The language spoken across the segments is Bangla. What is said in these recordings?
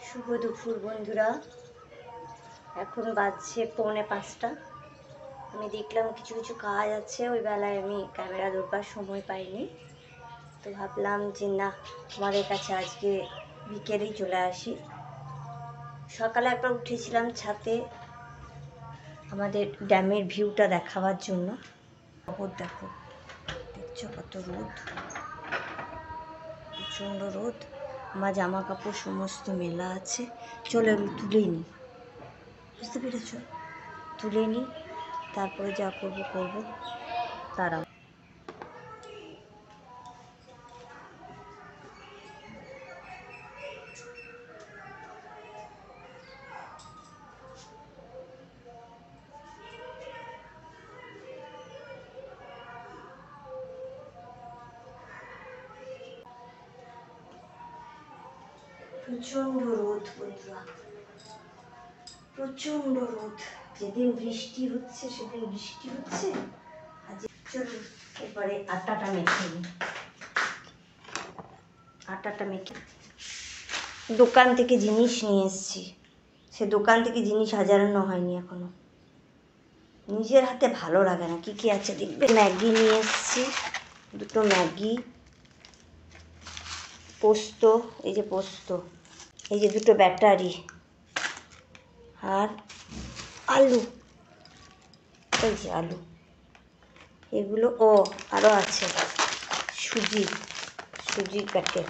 শুভ দুপুর বন্ধুরা, এখন বাজছে 4:45। আমি দেখলাম কিছু কিছু কাজ আছে, ওই বেলায় আমি ক্যামেরা ধরবার সময় পাইনি, তো ভাবলাম যে না, তোমাদের কাছে আজকে বিকেলেই চলে আসি। সকালে একবার উঠেছিলাম ছাদে আমাদের ড্যামের ভিউটা দেখাবার জন্য। রোদ দেখো, দেখছো কত রোদ, প্রচণ্ড রোদ। আমার জামা কাপড় সমস্ত মেলা আছে, চলো এগুলো তুলে নিই, বুঝতে পেরেছ? তুলে নিই, তারপরে যা করবো করবো। তারাও প্রচণ্ড রোদ বন্ধুরা, প্রচণ্ড রোদ। যেদিন বৃষ্টি হচ্ছে সেদিন বৃষ্টি হচ্ছে। আজ চলো এরপরে আটাটা মেখে নিই। আটাটা মেখে দোকান থেকে জিনিস নিয়ে এসেছি, সে দোকান থেকে জিনিস সাজানো হয়নি এখনো। নিজের হাতে ভালো লাগে না। কি কি আছে দেখবে। ম্যাগি নিয়ে এসেছি, 2টো ম্যাগি, পোস্ত, এই যে পোস্ত, এই যে 2টো ব্যাটারি, আর আলু, এই যে আলু, এগুলো। ও আরও আছে সুজির প্যাকেট।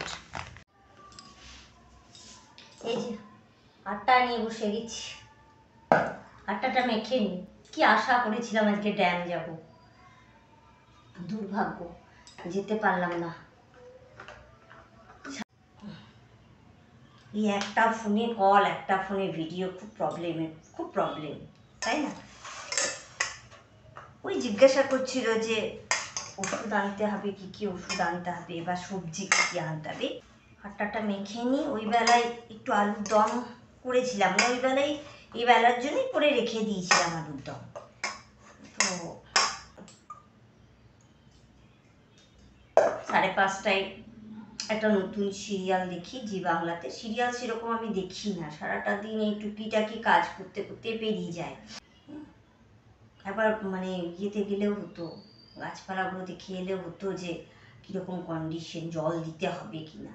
এই যে আটা নিয়ে বসে গেছি, আটাটা মেখে নিই। কি আশা করেছিলাম আজকে ড্যাম যাব, দুর্ভাগ্য যেতে পারলাম না। এই একটা ফোনে কল, একটা ফোনে ভিডিও, খুব প্রবলেম, তাই না? ওই জিজ্ঞাসা করছিল যে ওষুধ আনতে হবে, কি কি ওষুধ আনতে হবে, বা সবজি কি কি আনতে হবে। আটাটা মেখে নিই। ওই বেলায় একটু আলুর দম করেছিলাম, ওই বেলায় এই বেলার জন্যই করে রেখে দিয়েছিলাম আলুর দম। তো 5:30টায় একটা নতুন সিরিয়াল দেখি, জি বাংলাতে। সিরিয়াল সেরকম আমি দেখি না, সারাটা দিন এই টুকিটাকি কাজ করতে করতে পেরিয়ে যায়। একবার মানে ইয়েতে গেলেও হতো, গাছপালাগুলো দেখে এলেও হতো যে কীরকম কন্ডিশন, জল দিতে হবে কি না।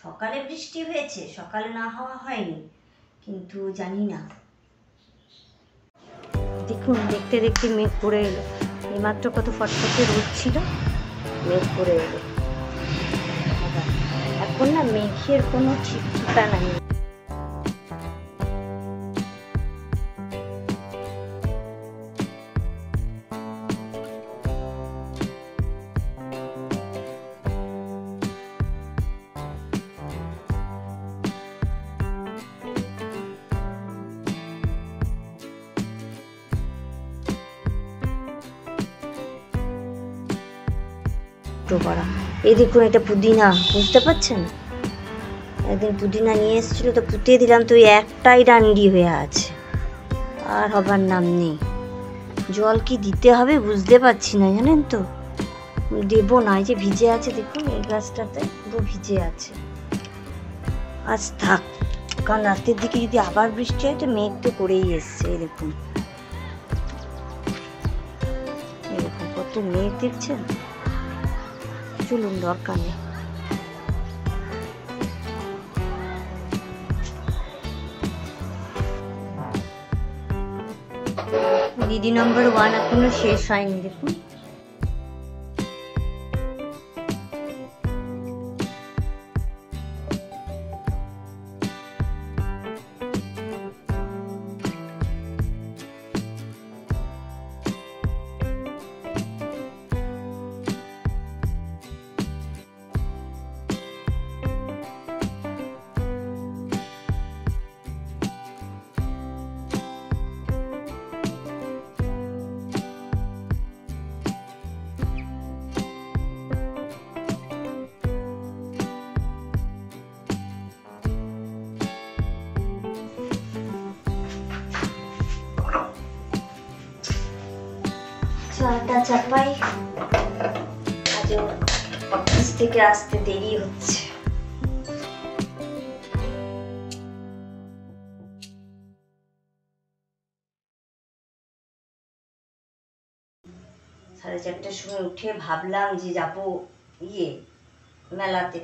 সকালে বৃষ্টি হয়েছে, সকালে না হওয়া হয়নি, কিন্তু জানি না। দেখুন, দেখতে দেখতে মেঘ পড়ে এলো। এইমাত্র কত ফটফটে রোদ ছিল, মেঘ পড়ে এলো। এখন না মেঘের কোনো ঠিক ঠিকানা নেই। করা, এই দেখুন, এটা পুদিনা, বুঝতে পারছেন? একদিন পুদিনা নিয়ে এসেছিল, তো পুঁতে দিলাম, তো একটাই ডান্ডি হয়ে আছে, আর হবার নাম নেই। জল কি দিতে হবে বুঝতে পারছি না, জানেন তো। দেবো না, এই যে ভিজে আছে, দেখুন এই গাছটাতে পুরো ভিজে আছে। আজ থাক, কারণ রাতের দিকে যদি আবার বৃষ্টি হয় তো মেঘ তো করেই এসছে। এই দেখুন, এরকম কত মেঘ দেখছেন। চলুন, দরকার নেই। দিদি নম্বর 1 এখনো শেষ হয়নি, দেখুন। চালটা চাপাই, আজ অফিস থেকে আসতে দেরি হচ্ছে। 4:30টার সময় উঠে ভাবলাম যে যাবো মেলাতে।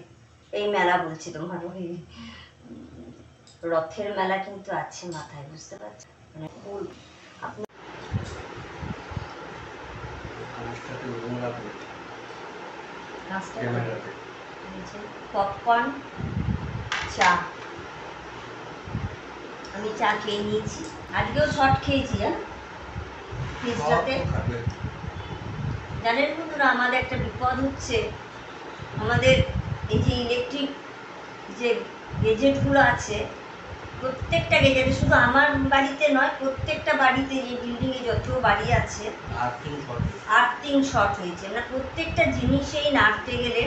এই মেলা বলছি তোমার ওই রথের মেলা কিন্তু আছে মাথায়, বুঝতে পারছো? মানে আপনি পপকর্ন, চা। আমি চা খেয়ে নিয়েছি, আজকেও শর্ট খেয়েছি। জানেন বন্ধুরা, আমাদের একটা বিপদ হচ্ছে। আমাদের এই যে ইলেকট্রিক যে গেজেটগুলো আছে, প্রত্যেকটা গেজেটে, শুধু আমার বাড়িতে নয়, প্রত্যেকটা বাড়িতে, যে বিল্ডিংয়ে যত বাড়ি আছে, আর্থিং শর্ট হয়েছে। মানে প্রত্যেকটা জিনিসেই নাড়তে গেলে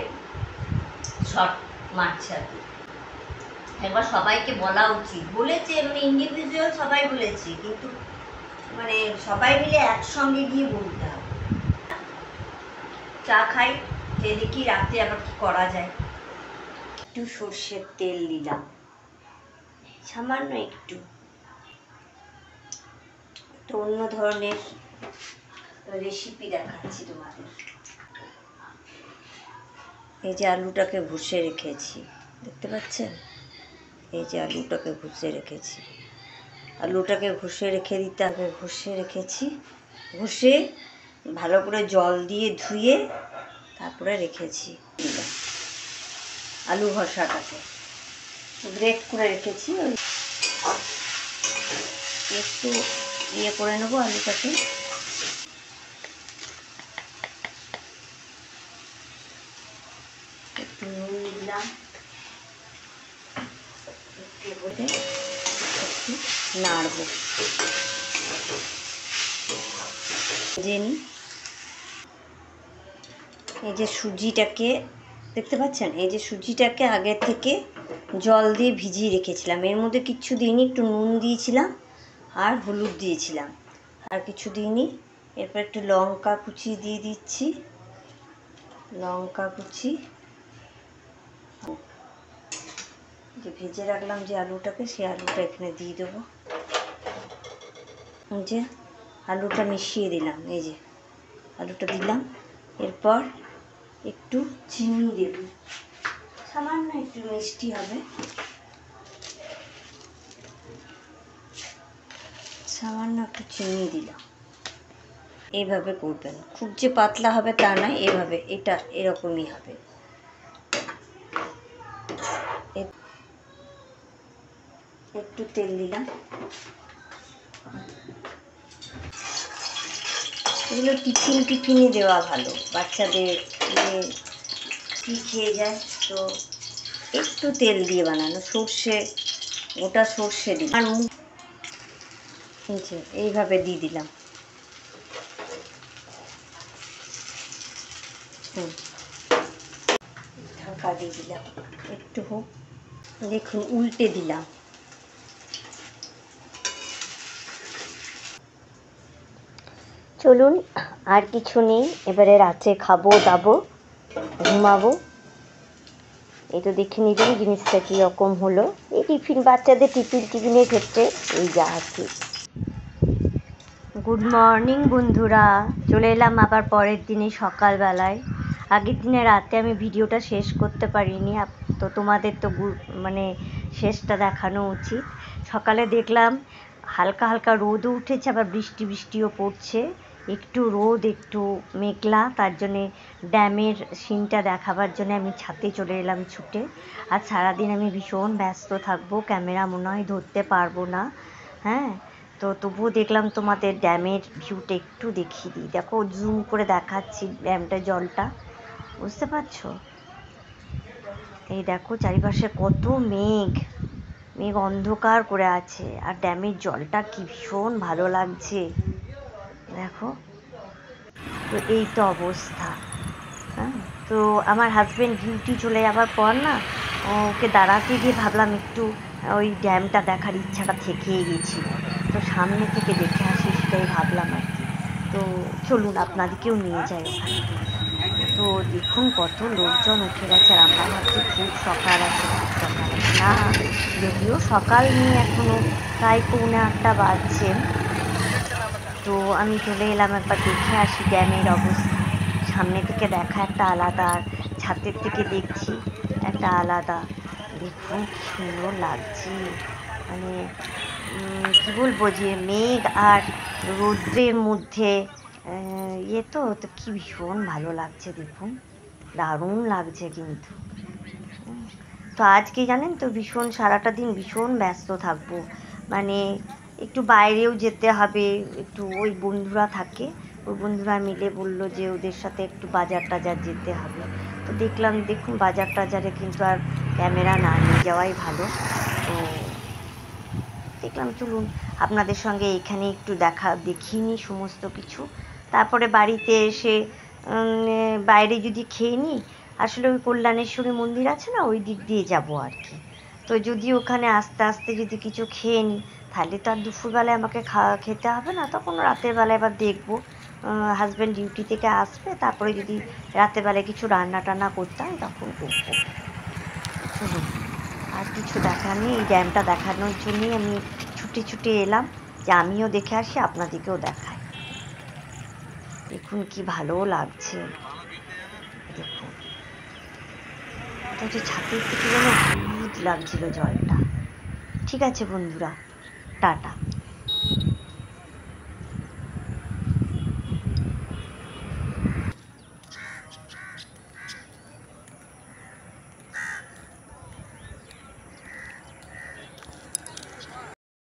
শর্ট মারছে আর কি। একবার সবাইকে বলা উচিত, বলেছে মানে ইন্ডিভিজুয়াল সবাই বলেছে, কিন্তু মানে সবাই মিলে একসঙ্গে গিয়ে বলতে হবে। চা খাই, যে দেখি রাতে আবার কি করা যায়। একটু সর্ষের তেল দিলাম, সামান্য একটু, একটা অন্য ধরনের রেসিপি দেখাচ্ছি তোমাদের। এই যে আলুটাকে ঘষে রেখেছি, দেখতে পাচ্ছেন? এই যে আলুটাকে ঘষে রেখেছি, আলুটাকে ঘষে রেখে দিতে হবে। ঘষে রেখেছি, ঘষে ভালো করে জল দিয়ে ধুয়ে তারপরে রেখেছি। আলু ঘষাটাকে গ্রেট করে রেখেছি। ওই একটু ইয়ে করে নেবো আলুটাকে। একটু নুন দিলাম, একটু নাড়বো। এই যে সুজিটাকে দেখতে পাচ্ছেন, এই যে সুজিটাকে আগে থেকে জল দিয়ে ভিজিয়ে রেখেছিলাম। এর মধ্যে কিচ্ছু দিইনি, একটু নুন দিয়েছিলাম আর হলুদ দিয়েছিলাম, আর কিছু দিইনি। এরপর একটু লঙ্কা কুচি দিয়ে দিচ্ছি, লঙ্কা কুচি। যে ভেজে রাখলাম যে আলুটাকে, সেই আলুটা এখানে দিয়ে দেবো। যে আলুটা মিশিয়ে দিলাম, এই যে আলুটা দিলাম। এরপর একটু চিনি দেব, সামান্য একটু মিষ্টি হবে, সামান্য একটু চিনি দিলাম। এইভাবে করবেন, খুব যে পাতলা হবে তা নয়, এভাবে, এটা এরকমই হবে। একটু তেল দিলাম। এগুলো টিফিনে দেওয়া ভালো, বাচ্চাদের কি খেয়ে যায়, তো একটু তেল দিয়ে বানানো, সর্ষে, গোটা সর্ষে দিই। আর এইভাবে দিয়ে দিলাম। ঢাকা দিয়ে দিলাম, একটু হোক। দেখুন উল্টে দিলাম। চলুন, আর কিছু নেই, এবারে রাতে খাবো দাবো, ঘুমাবো। এই তো দেখে নিবেন জিনিসটা কীরকম হলো। এই বাচ্চাদের টিফিনের ক্ষেত্রে এই যা আছে। গুড মর্নিং বন্ধুরা, চলে এলাম আবার পরের দিনে সকালবেলায়। আগের দিনে রাতে আমি ভিডিওটা শেষ করতে পারিনি, তো তোমাদের তো মানে শেষটা দেখানো উচিত। সকালে দেখলাম হালকা হালকা রোদও উঠেছে, আবার বৃষ্টিও পড়ছে। একটু রোদ একটু মেঘলা, তার জন্যে ড্যামের সিনটা দেখাবার জন্য আমি ছাদে চলে এলাম ছুটে। আর সারাদিন আমি ভীষণ ব্যস্ত থাকবো, ক্যামেরা মনে হয় ধরতে পারবো না। হ্যাঁ, তো তবুও দেখলাম তোমাদের ড্যামের ভিউটা একটু দেখিয়ে দিই। দেখো জুম করে দেখাচ্ছি ড্যামটার জলটা, বুঝতে পারছো? এই দেখো চারিপাশে কত মেঘ অন্ধকার করে আছে, আর ড্যামের জলটা কি ভীষণ ভালো লাগছে দেখো। তো এই তো অবস্থা। হ্যাঁ, তো আমার হাজব্যান্ড ডিউটি চলে যাওয়ার পর না, ওকে দাঁড়াতে গিয়ে ভাবলাম একটু ওই ড্যামটা দেখার ইচ্ছাটা থেকেই গেছিল, তো সামনে থেকে দেখে আসি সেটাই ভাবলাম আর কি। তো চলুন আপনাদেরকেও নিয়ে যাই ওখানে। তো দেখুন কত লোকজন উঠে গেছে, আর আমরা ভাবছি খুব সকাল আছে, না যদিও সকাল নিয়ে এখনও প্রায় 7:45 বাজছে। তো আমি চলে এলাম একবার দেখে আসি ড্যামের অবস্থা। সামনে থেকে দেখা একটা আলাদা, আর ছাদের থেকে দেখছি একটা আলাদা। দেখুন কি সুন্দর লাগছে, মানে কি বলবো, যে মেঘ আর রৌদ্রের মধ্যে তো কি ভীষণ ভালো লাগছে। দেখুন দারুণ লাগছে কিন্তু। তো আজকে জানেন তো ভীষণ সারাটা দিন ভীষণ ব্যস্ত থাকবো, মানে একটু বাইরেও যেতে হবে, একটু ওই বন্ধুরা থাকে, ওই বন্ধুরা মিলে বললো যে ওদের সাথে একটু বাজার টাজার যেতে হবে। তো দেখলাম, দেখুন বাজার টাজারে কিন্তু আর ক্যামেরা না নিয়ে যাওয়াই ভালো। তো দেখলাম চলুন আপনাদের সঙ্গে এখানে একটু দেখিয়ে নিই সমস্ত কিছু। তারপরে বাড়িতে এসে বাইরে যদি খেয়ে নিই, আসলে ওই কল্যাণেশ্বরী মন্দির আছে না, ওই দিক দিয়ে যাব আর কি। তো যদি ওখানে আস্তে আস্তে যদি কিছু খেয়ে নিই, তাহলে তো আর দুপুরবেলায় আমাকে খেতে হবে না, তখন রাতের বেলায় এবার দেখবো। হাজব্যান্ড ডিউটি থেকে আসবে, তারপরে যদি রাতের বেলায় কিছু রান্না টান্না করতে হয় তখন করবো। চলুন, আর কিছু দেখার নেই, এই ড্যামটা দেখানোর জন্যই আমি ছুটে ছুটে এলাম, যে আমিও দেখে আসি আপনাদেরকেও দেখাই। দেখুন কি ভালো লাগছে, দেখুন অথচ ছাদের থেকে যেন হলুদ লাগছিল জলটা। ঠিক আছে বন্ধুরা, টাটা।